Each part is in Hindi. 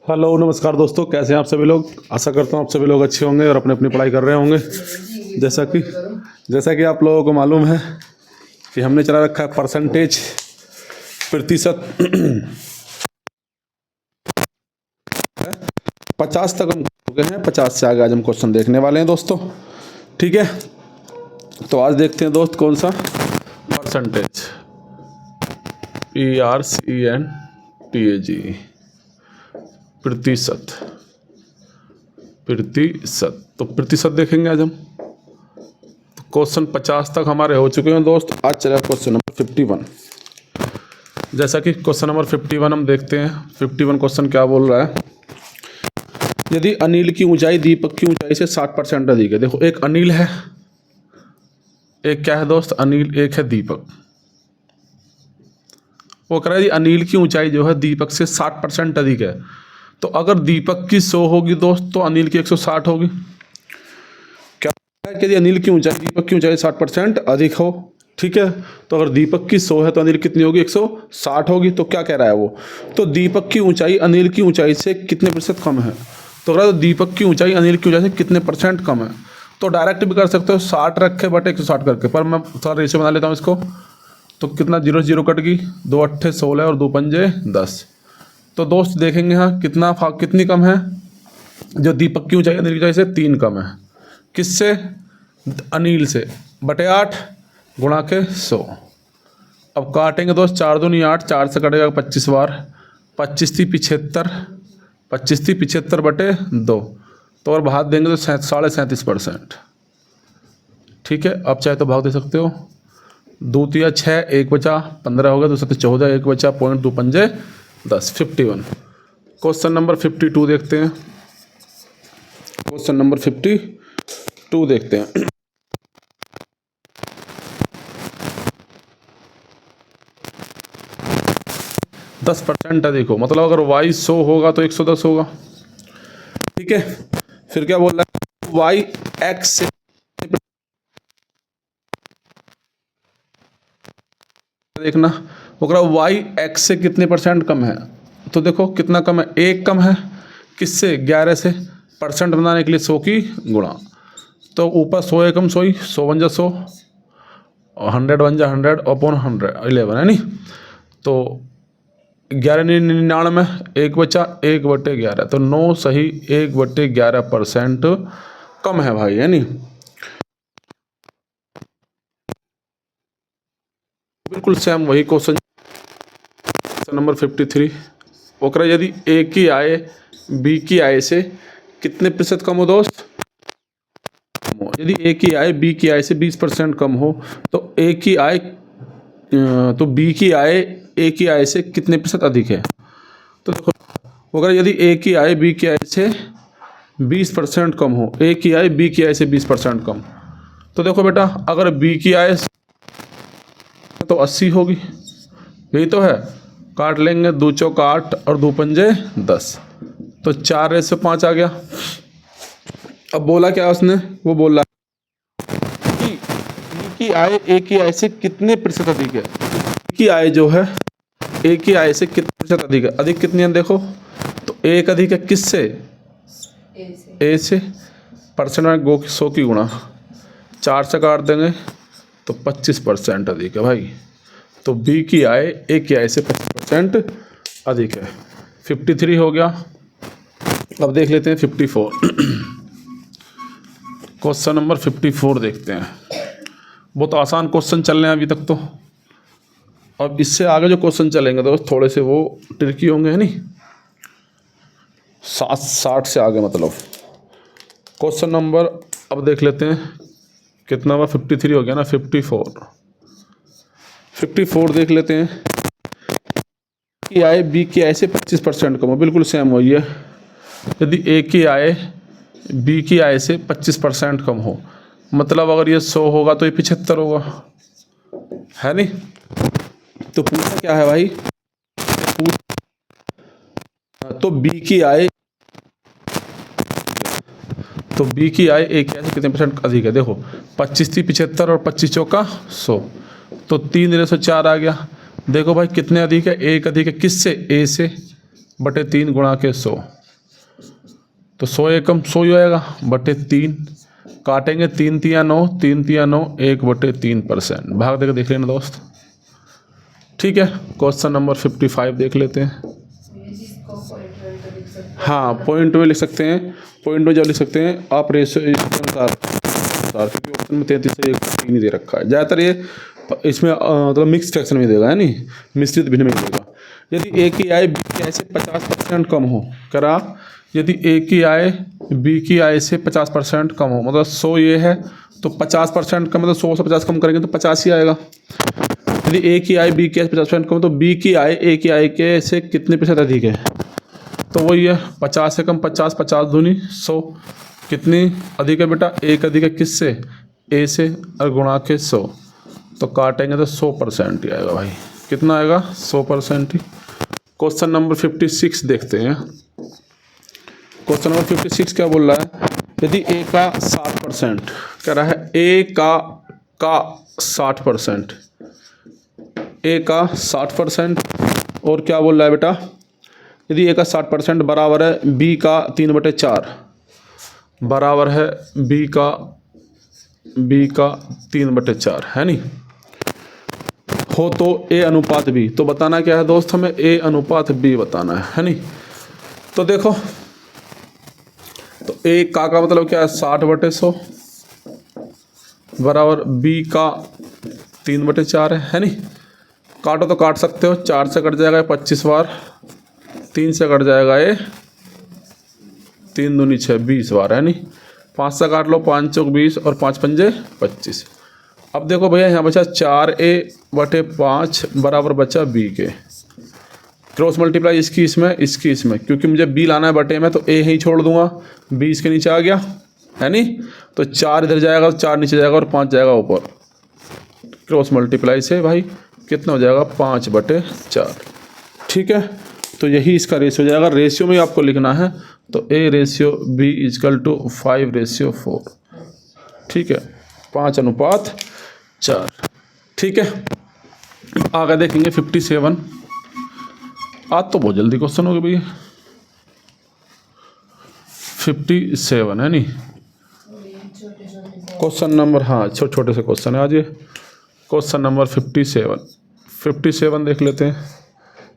हेलो नमस्कार दोस्तों, कैसे हैं आप सभी लोग। आशा करता हूँ आप सभी लोग अच्छे होंगे और अपनी अपनी पढ़ाई कर रहे होंगे। जैसा कि आप लोगों को मालूम है कि हमने चला रखा है परसेंटेज, प्रतिशत। 50 तक हम हो गए हैं, 50 से आगे आज हम क्वेश्चन देखने वाले हैं दोस्तों। ठीक है, तो आज देखते हैं दोस्त कौन सा परसेंटेज, PRCENTAG, प्रतिशत। तो प्रतिशत देखेंगे आज हम। तो क्वेश्चन 50 तक हमारे हो चुके हैं दोस्त। आज चलेगा क्वेश्चन नंबर 51। जैसा कि क्वेश्चन नंबर 51 हम देखते हैं। 51 क्वेश्चन क्या बोल रहा है, यदि अनिल की ऊंचाई दीपक की ऊंचाई से 60% अधिक है। देखो, एक अनिल है, एक क्या है दोस्त, अनिल, एक है दीपक। वो कह रहा है अनिल की ऊंचाई जो है दीपक से 60% अधिक है। तो अगर दीपक की 100 होगी दोस्त तो अनिल की 160 होगी। क्या है कि यदि अनिल की ऊंचाई दीपक की ऊंचाई 60% अधिक हो, ठीक है, तो अगर दीपक की 100 है तो अनिल कितनी होगी, 160 होगी। तो क्या कह रहा है वो, तो दीपक की ऊंचाई अनिल की ऊंचाई से कितने प्रतिशत कम है। तो अगर दीपक की ऊंचाई अनिल की ऊंचाई से कितने % कम है, तो डायरेक्ट भी कर सकते हो, 60 रखे बटे 160 करके। पर मैं थोड़ा रेशियो बना लेता हूँ इसको। तो कितना, 0 0 कट गई, 2 8 16 और 2 पंजे 10। तो दोस्त देखेंगे यहाँ कितनी कम है, जो दीपक की ऊंचाई अनिल की ऊंचाई से 3 कम है। किससे, अनिल से, बटे 8 गुणा के 100। अब काटेंगे दोस्त, 4 दूनी 8, 4 से कटेगा 25 बार, 25 थी 75, 25 थी 75 बटे 2। तो और भाग देंगे तो 37.5%। ठीक है, अब चाहे तो भाग दे सकते हो। 2 तिया 6, 1 बचा 15 हो गया, 2 7 14, 1 बचा पॉइंट, 2 पंजे 10, 51। क्वेश्चन नंबर 52 देखते हैं। क्वेश्चन नंबर 52 देखते हैं। दस % अधिक हो, मतलब अगर y 100 होगा तो 110 होगा। ठीक है, फिर क्या बोल रहा है, y x से देखना, वो कह रहा y x से कितने % कम है। तो देखो कितना कम है, 1 कम है। किससे, 11 से। परसेंट बनाने के लिए 100 की गुणा, तो ऊपर 100 एकम 100 ही, 100 बन जा 100, 100 बन जा 100 अपॉन 100, 11 है नहीं। तो 11 99, 1 बचा 1 बटे 11, तो 9 सही 1 बटे 11% कम है भाई, है नहीं। बिल्कुल सेम वही क्वेश्चन नंबर 53। वो कह रहा है यदि ए की आय बी की आय से कितने प्रतिशत कम हो दोस्त। यदि ए की आय बी की आय से 20% कम हो तो ए की आय तो बी की आय ए की आय से कितने प्रतिशत अधिक है। तो देखो, वो कह रहा है यदि ए की आय बी की आय से 20% कम हो, ए की आय बी की आय से 20% कम। तो देखो बेटा, अगर बी की आय तो 80 होगी, यही तो है। काट लेंगे, 2 चौक 8 और 2 पंजे 10, तो 4/5 आ गया। अब बोला क्या उसने, वो बोला कि बी की आय ए की आय से कितने प्रतिशत अधिक है। बी की आय जो है ए की आय से कितने प्रतिशत अधिक है। अधिक कितनी है देखो, तो 1 अधिक है किससे, ए से। परसेंट में 100 की गुणा, 4 से काट देंगे तो 25% अधिक है भाई। तो बी की आय ए की आय से 25% अधिक है। 53 हो गया। अब देख लेते हैं 54। क्वेश्चन नंबर 54 देखते हैं। बहुत आसान क्वेश्चन चल रहे हैं अभी तक तो। अब इससे आगे जो क्वेश्चन चलेंगे दोस्त थोड़े से वो ट्रिकी होंगे, है नहीं, 60 से आगे मतलब। क्वेश्चन नंबर अब देख लेते हैं कितना हुआ, 53 हो गया ना, 54 देख लेते हैं। की आय बी की आय से 25% कम हो, बिल्कुल सेम हो ये। यदि ए की आय बी की आय से 25% कम हो, मतलब अगर ये 100 होगा तो ये 75 होगा, है नहीं। तो पूछा क्या है भाई, तो बी की आय ए की आय से कितने % अधिक है। देखो 25 थी 75 और 25 चौका 100, तो 3/4 आ गया। देखो भाई कितने अधिक है, 1 अधिक है किससे, ए से। बटे 3 गुणा के 100, तो 100 एकम 100 ही आएगा बटे 3, काटेंगे 3 तिया 9, 3 तिया 9, 1/3%, भाग देकर देख लेना दोस्त। ठीक है, क्वेश्चन नंबर 55 देख लेते हैं। हाँ, पॉइंट में लिख सकते हैं, पॉइंट में जब लिख सकते हैं आप रेशियो इसके अनुसार, क्योंकि ऑप्शन में 33 से 1/3 ही दे रखा है। ज़्यादातर ये इसमें मतलब मिक्स फ्रैक्शन में देगा, है नहीं, मिश्रित भिन्न में देगा। यदि ए की आय बी की आय से 50% कम हो, करा यदि ए की आय बी की आय से 50% कम हो, मतलब 100 ये है तो 50% कम, मतलब 100 से 50 कम करेंगे तो 50 ही आएगा। यदि ए की आय बी की आय से 50% कम, तो बी की आय ए की आय के से कितने % अधिक है, तो वही है 50 से कम 50, 50 दूनी 100, कितनी अधिक है बेटा, एक अधिक है किससे, ए से, और गुणा के 100, तो काटेंगे तो 100% ही आएगा भाई। कितना आएगा, 100% ही। क्वेश्चन नंबर 56 देखते हैं। क्वेश्चन नंबर 56 क्या बोल रहा है, यदि ए का 60%, कह रहा है ए का 60%, ए का 60%, और क्या बोल रहा है बेटा, यदि ए का 60% बराबर है बी का 3/4, बराबर है बी का 3/4, है नहीं, हो तो ए अनुपात बी, तो बताना क्या है दोस्त, हमें ए अनुपात बी बताना है नहीं। तो देखो, तो ए का मतलब क्या है, 60/100 बराबर बी का 3/4 है नहीं। काटो तो काट सकते हो, 4 से कट जाएगा 25 बार, 3 से कट जाएगा ये 3 दूनी 6, 20 बार, है नहीं। 5 से काट लो, 5 चौक 20 और 5 पंजे 25। अब देखो भैया यहाँ बचा 4a/5 बराबर बचा b के, क्रॉस मल्टीप्लाई इसकी इसमें, इसकी इसमें, क्योंकि मुझे b लाना है बटे में, तो a ही छोड़ दूंगा, b इसके नीचे आ गया, है नहीं। तो 4 इधर जाएगा, 4 नीचे जाएगा और 5 जाएगा ऊपर, क्रॉस मल्टीप्लाई से भाई कितना हो जाएगा, 5/4। ठीक है, तो यही इसका रेशियो हो जाएगा। रेशियो में आपको लिखना है, तो a/b = 5/4। ठीक है, 5:4। ठीक है, आगे देखेंगे 57। आज तो बहुत जल्दी क्वेश्चन हो गए भैया। 57 है नहीं, क्वेश्चन नंबर, हाँ छोटे छोटे से क्वेश्चन है आज ये। क्वेश्चन नंबर 57 देख लेते हैं।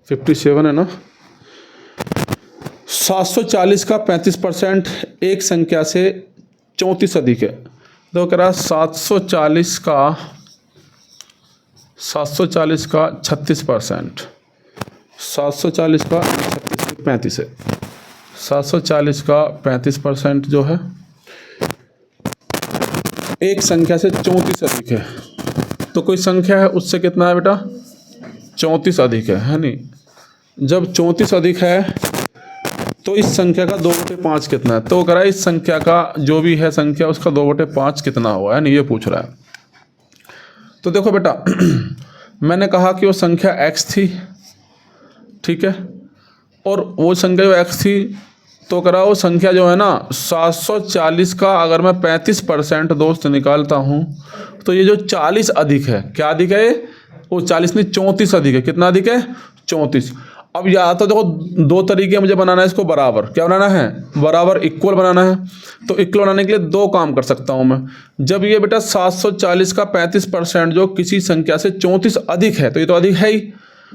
57 है ना, 740 का 35% एक संख्या से 34 अधिक है। तो कह रहा 740 का 36%, 740 का 35 है, 740 का 35% जो है एक संख्या से 34 अधिक है। तो कोई संख्या है उससे कितना है बेटा, 34 अधिक है नहीं। जब 34 अधिक है तो इस संख्या का 2/5 कितना है, तो कह रहा है इस संख्या का जो भी है संख्या उसका 2/5 कितना हुआ है नहीं, ये पूछ रहा है। तो देखो बेटा मैंने कहा कि वो संख्या x थी, ठीक है, और वो संख्या जो x थी, तो कह रहा वो संख्या जो है ना 740 का अगर मैं 35% दोस्त निकालता हूँ, तो ये जो 40 अधिक है, क्या अधिक है, वो 40 नहीं 34 अधिक है। कितना अधिक है, 34। अब या तो देखो दो तरीके मुझे बनाना है इसको बराबर, क्या बनाना है, बराबर इक्वल बनाना है। तो इक्वल बनाने के लिए दो काम कर सकता हूँ मैं। जब ये बेटा 740 का 35% जो किसी संख्या से 34 अधिक है, तो ये तो अधिक है ही,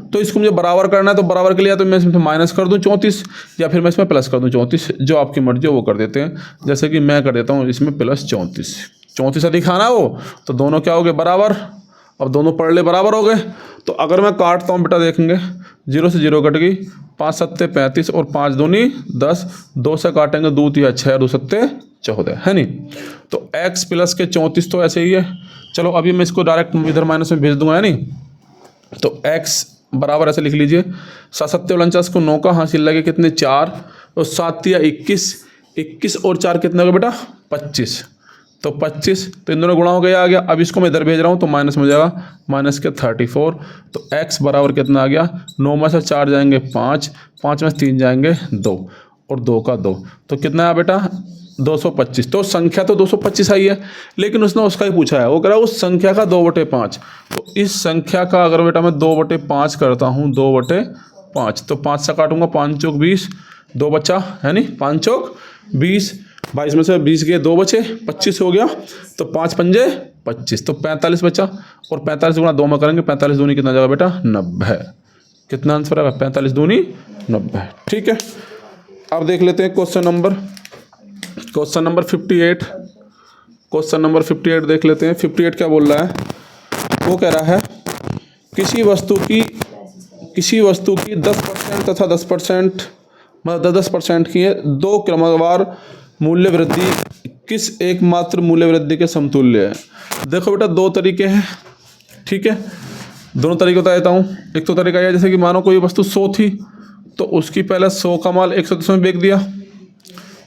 तो इसको मुझे बराबर करना है। तो बराबर के लिए तो मैं इसमें माइनस कर दूं 34, या फिर मैं इसमें प्लस कर दूं 34, जो आपकी मर्जी हो वो कर देते हैं। जैसे कि मैं कर देता हूँ इसमें प्लस 34 अधिक आना वो, तो दोनों क्या हो गए, बराबर। अब दोनों पढ़ले बराबर हो गए। तो अगर मैं काटता हूँ बेटा देखेंगे, 0 से 0 कट गई, 5 सत्ते 35 और 5 दूनी 10, 2 से काटेंगे 2 तिया 6, 2 सत्ते 14, है नहीं। तो x प्लस के 34 तो ऐसे ही है। चलो अभी मैं इसको डायरेक्ट इधर माइनस में भेज दूंगा, है नहीं। तो x बराबर ऐसे लिख लीजिए, 7 सत्ते 49 को 9 का हासिल लगे कितने, 4, और 7 तिया 21, 21 और 4 कितने हो गए बेटा, 25। तो 25, तो इन दोनों गुणा हो गया, आ गया। अब इसको मैं इधर भेज रहा हूँ तो माइनस में हो जाएगा, माइनस के 34। तो x बराबर कितना आ गया, 9 में से 4 जाएंगे 5, 5 में से 3 जाएंगे 2, और 2 का 2, तो कितना है बेटा 225। तो संख्या तो 225 आई है, लेकिन उसने उसका ही पूछा है, वो कह रहा है उस संख्या का 2/5। तो इस संख्या का अगर बेटा मैं 2/5 करता हूँ, 2/5, 5, तो 5 से काटूंगा, 5 चौक 20, 2 बचा है नहीं, 5 चौक 20, 22 में से 20 गए, 2 बचे, 25 हो गया, तो 5 पंजे 25, तो 45 बचा, और 45 गुना 2 में करेंगे, 45 दूनी कितना जाएगा बेटा 90। कितना आंसर आएगा 45 दूनी 90। ठीक है, अब देख लेते हैं क्वेश्चन नंबर 58। क्वेश्चन नंबर 58 देख लेते हैं। 58 क्या बोल रहा है, वो कह रहा है किसी वस्तु की 10% तथा 10% मतलब 10% की है 2 क्रमवार मूल्य वृद्धि किस एकमात्र मूल्य वृद्धि के समतुल्य है। देखो बेटा 2 तरीके हैं, ठीक है, दोनों तरीके बता देता हूँ। एक तो तरीका यह, जैसे कि मानो कोई वस्तु 100 थी तो उसकी पहले 100 का माल 110 में बेच दिया।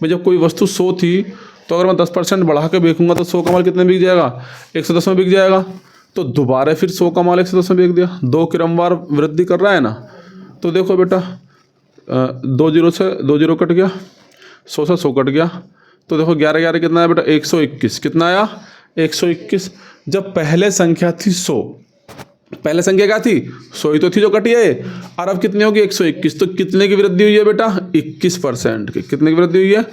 मैं जब कोई वस्तु 100 थी तो अगर मैं 10% बढ़ा के बेचूंगा तो 100 का माल कितने बिक जाएगा 110 में बिक जाएगा। तो दोबारा फिर 100 का माल 110 में बेच दिया, 2 क्रमवार वृद्धि कर रहा है ना। तो देखो बेटा 2 जीरो से 2 जीरो कट गया, 100 से 100 कट गया, तो देखो 11 11 कितना आया बेटा 121। कितना आया 121। जब पहले संख्या थी 100, पहले संख्या क्या थी 100 ही तो थी जो कटी है, और अब कितनी होगी 121। तो कितने की वृद्धि हुई है बेटा 21% की। कितने की वृद्धि हुई है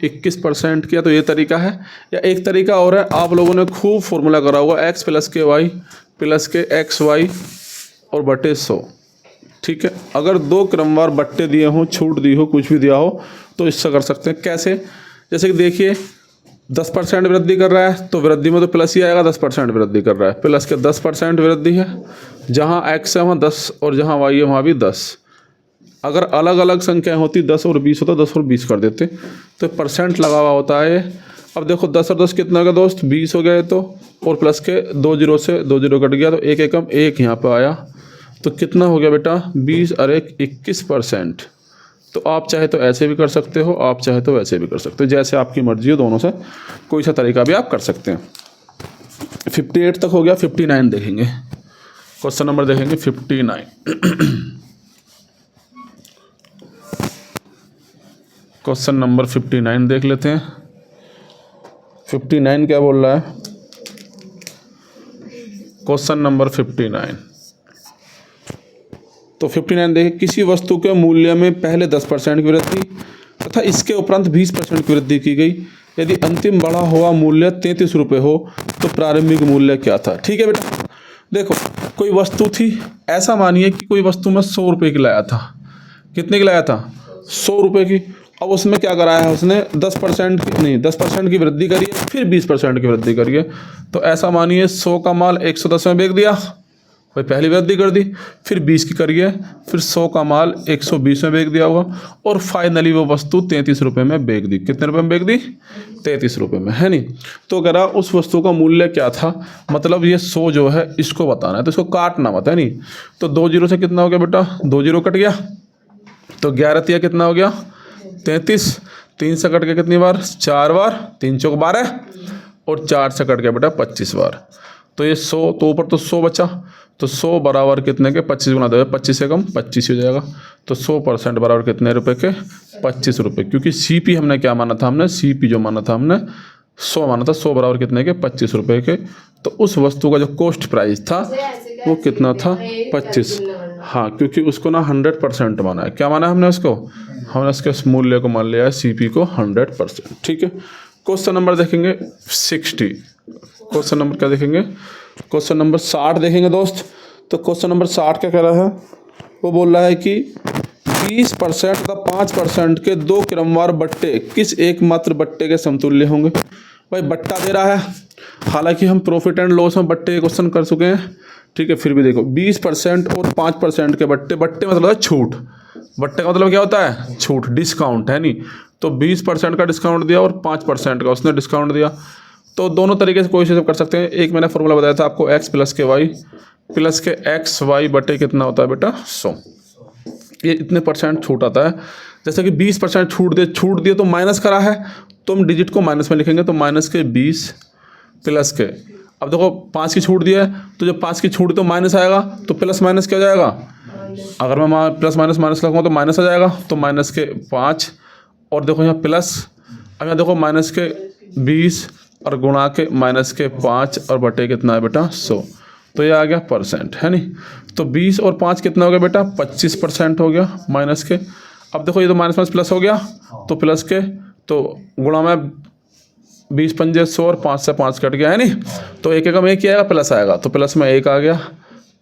21% की। तो ये तरीका है। या एक तरीका और है, आप लोगों ने खूब फॉर्मूला करा होगा x + के y + के xy और बटे 100। ठीक है, अगर 2 क्रमवार बट्टे दिए हों, छूट दी हो, कुछ भी दिया हो, तो इससे कर सकते हैं। कैसे, जैसे कि देखिए 10% वृद्धि कर रहा है तो वृद्धि में तो प्लस ही आएगा, 10% वृद्धि कर रहा है, प्लस के 10% वृद्धि है। जहाँ x है वहाँ 10 और जहाँ y है वहाँ भी 10। अगर अलग अलग संख्याएं होती 10 और 20 होता 10 और 20 कर देते, तो परसेंट लगा हुआ होता है। अब देखो 10 और 10 कितना हो गया दोस्त 20 हो गए, तो और प्लस के 2 जीरो से 2 जीरो कट गया, तो 1 एकम 1 यहाँ पर आया, तो कितना हो गया बेटा 20 और 1 21%। तो आप चाहे तो ऐसे भी कर सकते हो, आप चाहे तो वैसे भी कर सकते हो, जैसे आपकी मर्जी हो, दोनों से कोई सा तरीका भी आप कर सकते हैं। 58 तक हो गया। 59 देखेंगे, क्वेश्चन नंबर देखेंगे 59। क्वेश्चन नंबर 59 देख लेते हैं। 59 क्या बोल रहा है, क्वेश्चन नंबर 59। तो 59 देखिए, किसी वस्तु के मूल्य में पहले 10% की वृद्धि तथा इसके उपरांत 20% की वृद्धि की गई। यदि अंतिम बढ़ा हुआ मूल्य 33 रुपये हो तो प्रारंभिक मूल्य क्या था। ठीक है बेटा, देखो कोई वस्तु थी, ऐसा मानिए कि कोई वस्तु में 100 रुपये की लाया था। कितने की लाया था 100 रुपये की। अब उसमें क्या कराया है उसने 10% की वृद्धि करी है, फिर 20% की वृद्धि करी है। तो ऐसा मानिए 100 का माल 110 में बेच दिया, भाई पहली वृद्धि कर दी, फिर 20 की करिए, फिर 100 का माल 120 में बेच दिया होगा, और फाइनली वो वस्तु 33 रुपये में बेच दी। कितने रुपये में बेच दी 33 रुपये में, है नहीं। तो कह रहा उस वस्तु का मूल्य क्या था, मतलब ये 100 जो है इसको बताना है, तो इसको काटना मत, है नहीं। तो 2 जीरो से कितना हो गया बेटा 2 जीरो कट गया, तो 11 तिया कितना हो गया 33। 3 से कट गया कितनी बार 4 बार, 3 चौक 12, और 4 से कट गया बेटा 25 बार। तो ये 100, तो ऊपर तो 100 बचा, तो 100 बराबर कितने के 25 गुना 2, 25 से कम 25 हो जाएगा। तो 100% बराबर कितने रुपए के 25 रुपये, क्योंकि CP हमने क्या माना था, हमने CP जो माना था हमने 100 माना था। 100 बराबर कितने के 25 रुपये के। तो उस वस्तु का जो कॉस्ट प्राइस था वो कितना था 25। हाँ, क्योंकि उसको ना 100% माना है। क्या माना है हमने उसको, हमने उसके मूल्य को मान लिया है CP को 100%। ठीक है, क्वेश्चन नंबर देखेंगे 60। क्वेश्चन नंबर क्या देखेंगे, क्वेश्चन नंबर 60 देखेंगे दोस्त। तो क्वेश्चन नंबर 60 क्या कह रहा है, वो बोल रहा है कि 20% तथा 5% के 2 क्रमवार बट्टे किस एकमात्र बट्टे के समतुल्य होंगे। भाई बट्टा दे रहा है, हालांकि हम प्रॉफिट एंड लॉस में बट्टे क्वेश्चन कर चुके हैं, ठीक है, फिर भी देखो 20% और 5% के बट्टे, बट्टे मतलब है छूट, बट्टे का मतलब क्या होता है छूट, डिस्काउंट, है नहीं। तो 20% का डिस्काउंट दिया और 5% का उसने डिस्काउंट दिया। तो दोनों तरीके से कोई से कर सकते हैं। एक मैंने फॉर्मूला बताया था आपको, x + के y + के xy बटे कितना होता है बेटा 100। ये इतने % छूट आता है। जैसे कि 20% छूट दिए तो माइनस करा है, तो हम डिजिट को माइनस में लिखेंगे, तो -20 + के, अब देखो 5 की छूट दी है, तो जब 5 की छूट तो माइनस आएगा, तो प्लस माइनस क्या हो जाएगा, अगर मैं प्लस माइनस लगाऊंगा तो माइनस आ जाएगा, तो -5, और देखो यहाँ प्लस, अब यहाँ देखो -20 और गुणा के -5 और बटे कितना है बेटा 100। तो ये आ गया परसेंट, है नहीं। तो 20 और 5 कितना हो गया बेटा, 25% हो गया माइनस के। अब देखो ये तो माइनस माइनस प्लस हो गया, तो प्लस के तो गुणा में 20 पंजे 100 और 5 से 5 कट गया, है नहीं। तो एक एकम एक ही आएगा, प्लस आएगा, तो प्लस में 1 आ गया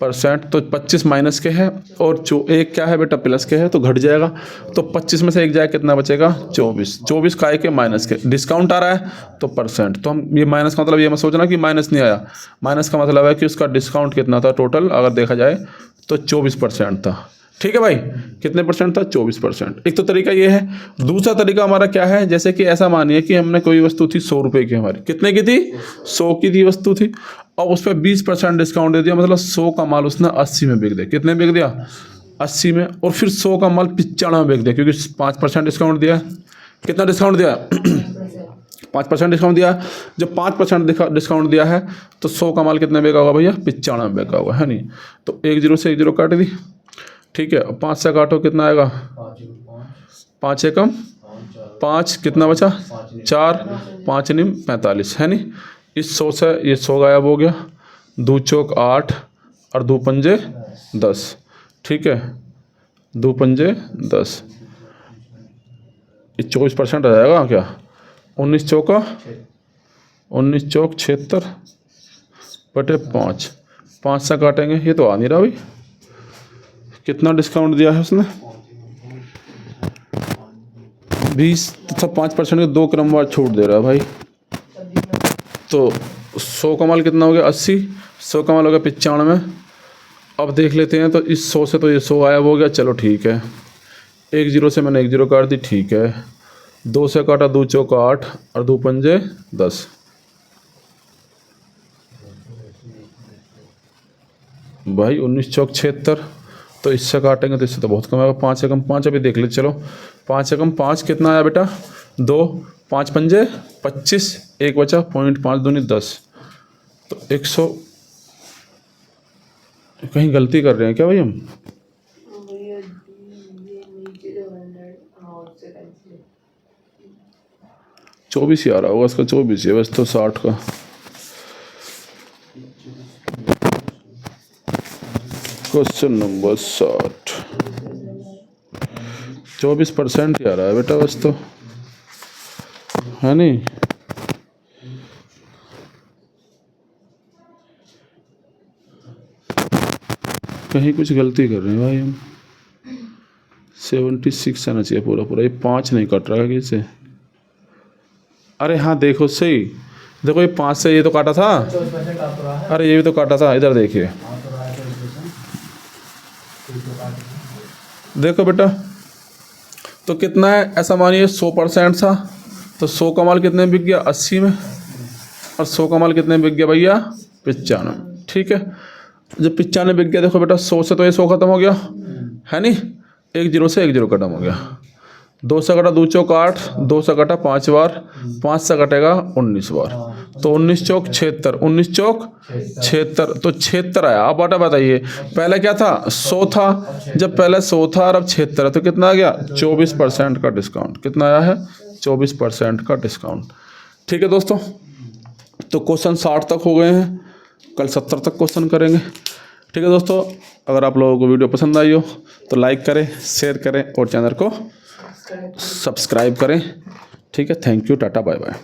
परसेंट। तो 25 माइनस के है और जो एक क्या है बेटा, प्लस के है, तो घट जाएगा। तो 25 में से 1 जाए कितना बचेगा, 24। 24 का के माइनस के, डिस्काउंट आ रहा है तो परसेंट। तो हम ये माइनस का मतलब ये मत सोचना कि माइनस नहीं आया, माइनस का मतलब है कि उसका डिस्काउंट कितना था टोटल, अगर देखा जाए तो 24% था। ठीक है भाई, कितने परसेंट था, 24%। एक तो तरीका ये है। दूसरा तरीका हमारा क्या है, जैसे कि ऐसा मानिए कि हमने कोई वस्तु थी 100 रुपये की, हमारी कितने की थी, 100 की थी वस्तु थी, और उस पर 20% डिस्काउंट दे दिया, मतलब 100 का माल उसने 80 में बिक दिया। कितने बिक दिया, 80 में। और फिर 100 का माल 95 में बिक दिया, क्योंकि 5% डिस्काउंट दिया। कितना डिस्काउंट दिया, 5% डिस्काउंट दिया। जब 5% डिस्काउंट दिया है तो 100 का माल कितने बिका होगा भैया, 95 में बिका होगा, है नहीं। तो 1 0 से 1 0 काट दी, ठीक है। 5 से काटो कितना आएगा, 5 एकम 5, कितना बचा 4, 5 निम 45, है नहीं। इस 100 से ये 100 गायब हो गया, 2 चौक 8 और 2 पंजे 10, ठीक है, 2 पंजे 10, ये 24% आ जाएगा क्या, 19 चौका 19 चौक 76 बटे 5, 5 से काटेंगे, ये तो आ नहीं रहा भाई। कितना डिस्काउंट दिया है उसने, 20 तथा 5% के 2 क्रम वार छूट दे रहा है भाई। तो 100 का माल कितना हो गया, 80, 100 का माल हो गया 95। अब देख लेते हैं, तो इस 100 से तो ये 100 गायब हो गया, चलो ठीक है। 1 0 से मैंने 1 0 काट दी, ठीक है। 2 से काटा, 2 चौका 8 और 2 पंजे 10, भाई 19 चौक 76। तो इससे काटेंगे तो इससे तो बहुत कम आएगा, 5 एकम 5। अभी देख ले, चलो 5 एकम 5 कितना आया बेटा, 2, 5 पंजे 25, 1 बचा, 0.5 दूनी 10। तो 100, कहीं गलती कर रहे हैं क्या भाई हम, चौबीस ही आ रहा होगा इसका, 24 है बस, तो 60 का। क्वेश्चन नंबर 60, 24% ही आ रहा है बेटा बस, तो है नहीं। कहीं कुछ गलती कर रहे हैं भाई हम। 76 आना चाहिए पूरा पूरा, ये 5 नहीं कट रहा है कैसे, अरे हाँ देखो सही, देखो ये 5 से ये तो काटा था, अरे ये भी तो काटा था, इधर देखिए, देखो बेटा। तो कितना है, ऐसा मानिए 100% था, तो 100 का माल कितने में बिक गया, 80 में, और 100 का माल कितने में बिक गया भैया, 95, ठीक है। जब 95 बिक गया, देखो बेटा 100 से तो ये 100 खत्म हो गया, है नहीं। 1 0 से 1 0 खत्म हो गया, 2 से कटा 2 चौक 8, 2 से कटा 5 बार, 5 से कटेगा 19 बार, तो 19 चौक 76, 19 चौक 76, तो 76 आया। अब बाटा बताइए, पहले क्या था, 100 था, जब पहले 100 था और अब 76 है, तो कितना आ गया, 24% का डिस्काउंट। कितना आया है, 24% का डिस्काउंट। ठीक है दोस्तों, तो क्वेश्चन 60 तक हो गए हैं, कल 70 तक क्वेश्चन करेंगे। ठीक है दोस्तों, अगर आप लोगों को वीडियो पसंद आई हो तो लाइक करें, शेयर करें और चैनल को सब्सक्राइब करें। ठीक है, thank you, tata, bye bye.